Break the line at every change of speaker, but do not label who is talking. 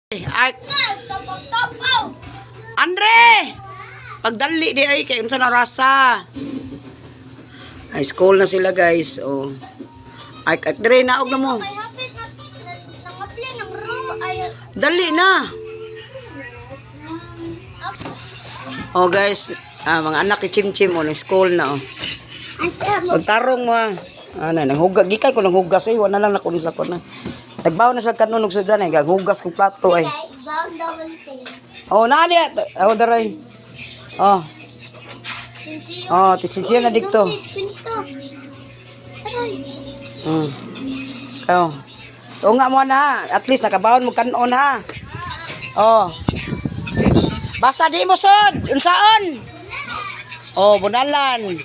Ay, Andre! Pagdali di ay kay unsa na rasa. Ay school na sila guys. Oh. Ay dire na og na mo. Dali na. Oh guys, mga anak ni Chim-Chim oh, school na oh. Pagtarong mo ha. Ano, nanghugas gikan ko nang hugas ay wala lang nakunis ako na. Nagbaw na sa kanon og sudan ay gaghugas kog plato ay. Oh, nani at. Oh, daray. Oh. Oh, tisinsiya na dito. Oh. Tunga mo na, at least nakabawon mo kanon ha. Oh. Basta di mo sod, unsaon? Oh, bunalan.